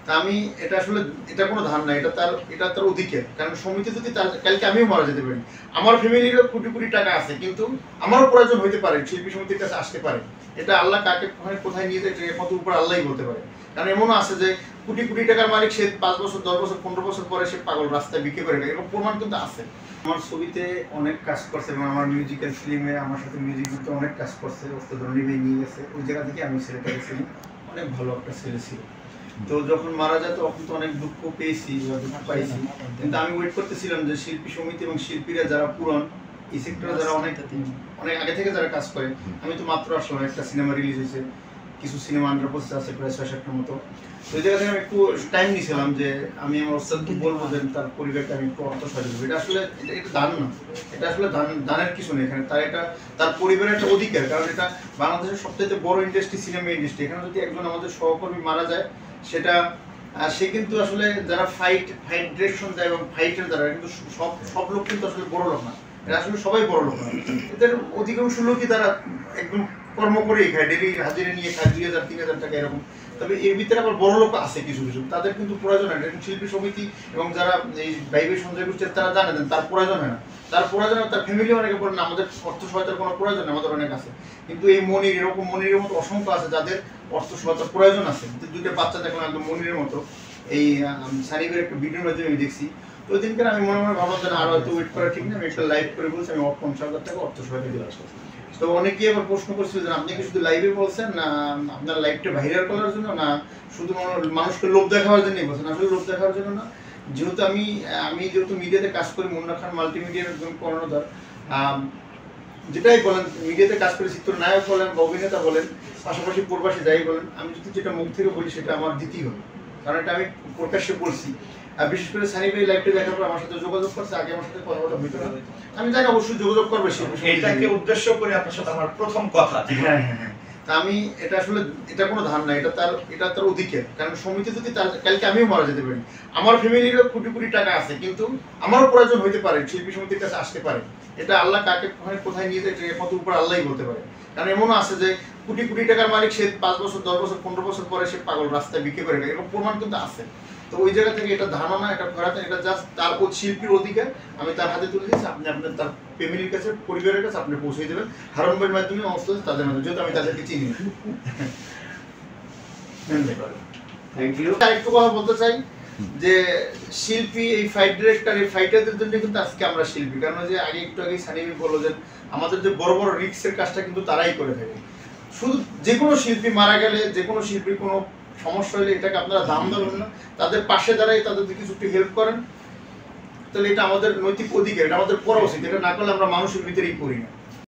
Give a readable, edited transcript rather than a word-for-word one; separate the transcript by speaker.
Speaker 1: তা আমি এটা আসলে এটা কোনো ধার না, এটা তার অধিকার। কারণ সমিতি যদি কালকে আমিও মারা যেতে পারি, আমার ফ্যামিলিরও কোটি কোটি টাকা আছে, কিন্তু আমারও প্রয়োজন হইতে পারে, শিল্পী সমিতির কাছে আসতে পারে। এটা আল্লাহ কাকে কোথায় নিয়ে যায় একমাত্র উপর আল্লাহই বলতে পারে। কারণ এমনও আছে যে কোটি কোটি টাকার মালিক, সে 5 বছর 10 বছর 15 বছর পরে সে পাগল রাস্তায় বিক্রি করে এরকম প্রমাণ কিন্তু আছে। আমার ছবিতে অনেক কাজ করছে এবং আমার মিউজিক্যাল ফিল্মে আমার সাথে মিউজিক দিতে অনেক কাজ করছে, ওস্তাদ নিয়ে গেছে। ওই জায়গা থেকে আমি ছেলেটা গেছি, অনেক ভালো একটা ছেলে ছিল। তো যখন মারা যায় তখন তো অনেক দুঃখ পেয়েছি বা দুঃখ পাইছি, কিন্তু আমি ওয়েট করতেছিলাম যে শিল্পী সমিতি এবং শিল্পীরা যারা পুরান এই সেক্টরে যারা অনেক আগে থেকে যারা কাজ করে, আমি তো মাত্র আসলাম, একটা সিনেমা রিলিজ হয়েছে, কিছু সিনেমা আন্ডার প্রসেস আছে প্রায় 6-7টার মতো। তো ওই জায়গা থেকে আমি একটু টাইম নিয়েছিলাম যে আমি আমার ওস্তাদকে বলবো যে তার পরিবারটা আমি একটু অর্থ সহায়তা দেবো। এটা আসলে এটা দান না, এটা আসলে দানের কিছু নেই এখানে, তার পরিবারের একটা অধিকার। কারণ এটা বাংলাদেশের সবচেয়ে বড় ইন্ডাস্ট্রি, সিনেমা ইন্ডাস্ট্রি। এখানে যদি একজন আমাদের সহকর্মী মারা যায়, সেটা সে কিন্তু আসলে যারা ফাইট ডিরেকশন দেয় এবং ফাইটের দ্বারা কিন্তু সব লোক কিন্তু আসলে বড় লোক না, এটা আসলে সবাই বড় লোক না। এদের অধিকাংশ লোকই তারা একদম কর্ম করেই খায়, ডেলি হাজিরে নিয়ে খায় 2000-3000 টাকা এরকম। তবে এর ভিতরে আবার বড় লোক আছে কিছু কিছু, তাদের কিন্তু প্রয়োজন হয় না। শিল্পী সমিতি এবং যারা এই বাইবে সঞ্চয় গোষ্ঠীর তারা জানে দেন তার প্রয়োজন হয় না, তার ফ্যামিলি অনেকে বলেন আমাদের অর্থ সহায়তার কোনো প্রয়োজন নেই, আমাদের অনেক আছে। কিন্তু এই মনিরের মতো অসংখ্য আছে যাদের অর্থ সহায়তার প্রয়োজন আছে। দুটো বাচ্চা দেখলাম একদম মনিরের মতো, এই সানিবের একটা ভিডিওর মাধ্যমে আমি দেখছি। তো ওই দিনকে আমি মনে ভাবলাম যে আরো হয়তো ওয়েট করা ঠিক না, আমি একটা লাইভ করে বলছি আমি 50,000 টাকা অর্থ সহায়তা দিয়ে আসবো। তো অনেকেই আবার প্রশ্ন করছিল যে আপনি কি শুধু লাইভে বলছেন, না আপনার লাইভটা ভাইরাল করার জন্য, না শুধু মানুষকে লোভ দেখাবার জন্যই বলছেন? আসলে লোভ দেখাবার জন্য না, যেহেতু আমি যেহেতু মিডিয়াতে কাজ করি, মুন্না খান মাল্টিমিডিয়ার একজন কর্ণধার, যেটাই বলেন মিডিয়াতে কাজ করে, চিত্রনায়ক বলেন বা অভিনেতা বলেন, পাশাপাশি প্রবাসী যাই বলেন, আমি যদি যেটা মুখ থেকে বলি সেটা আমার দিতেই হবে, কারণ এটা আমি প্রকাশ্যে বলছি। আর বিশেষ করে সানি ভাই লাইভটা দেখার পর আমার সাথে যোগাযোগ করছে, আগে আমার সাথে কথা বলা হইতো না, আমি জানি অবশ্যই যোগাযোগ করবে।
Speaker 2: এটাকে উদ্দেশ্য করে আপনার সাথে আমার প্রথম কথা।
Speaker 1: হ্যাঁ হ্যাঁ হ্যাঁ, তা আমি এটা আসলে এটা কোনো ধার না, এটা তার অধিকার। কারণ সমিতি যদি কালকে আমিও মারা যেতে পারি, আমার ফ্যামিলিরও কোটি কোটি টাকা আছে, কিন্তু আমারও প্রয়োজন হইতে পারে, শিল্পী সমিতির কাছে আসতে পারে। এটা আল্লাহ কাকে কোথায় নিয়ে যায় একমাত্র উপর আল্লাহই বলতে পারে। কারণ এমনও আছে যে কোটি কোটি টাকার মালিক, সে 5 বছর 10 বছর 15 বছর পরে সে পাগল রাস্তায় বিক্রি করে এরকম প্রমাণ কিন্তু আছে। তো ওই জায়গা থেকে এটা ধারণা না, এটা খরাতে, এটা জাস্ট তার শিল্পীর অধিকার। আমি তার হাতে তুলে দিচ্ছি, আপনি আপনার তার ফ্যামিলির কাছে, পরিবারের কাছে আপনি পৌঁছে দেবেন হারুন ভাইয়ের মাধ্যমে, তাদের মাধ্যমে, যেহেতু আমি তাদেরকে চিনি। Thank you. আরেকটু কথা বলতে চাই যে শিল্পী, এই ফাইট ডিরেক্টর, এই ফাইটারদের জন্য কিন্তু আজকে আমরা শিল্পী। কারণ যে একটু আগে সানিমি বললো যে আমাদের যে বড় বড় রিস্কের কাজটা কিন্তু তারাই করে থাকে। শুধু যে কোনো শিল্পী মারা গেলে, যে কোনো শিল্পীর কোনো সমস্যা হলে এটাকে আপনারা দাম দেবেন না, তাদের পাশে দাঁড়াই তাদেরকে কিছু একটু হেল্প করেন, তাহলে এটা আমাদের নৈতিক অধিকার, এটা আমাদের করা উচিত। এটা না করলে আমরা মানুষের ভিতরেই করি না।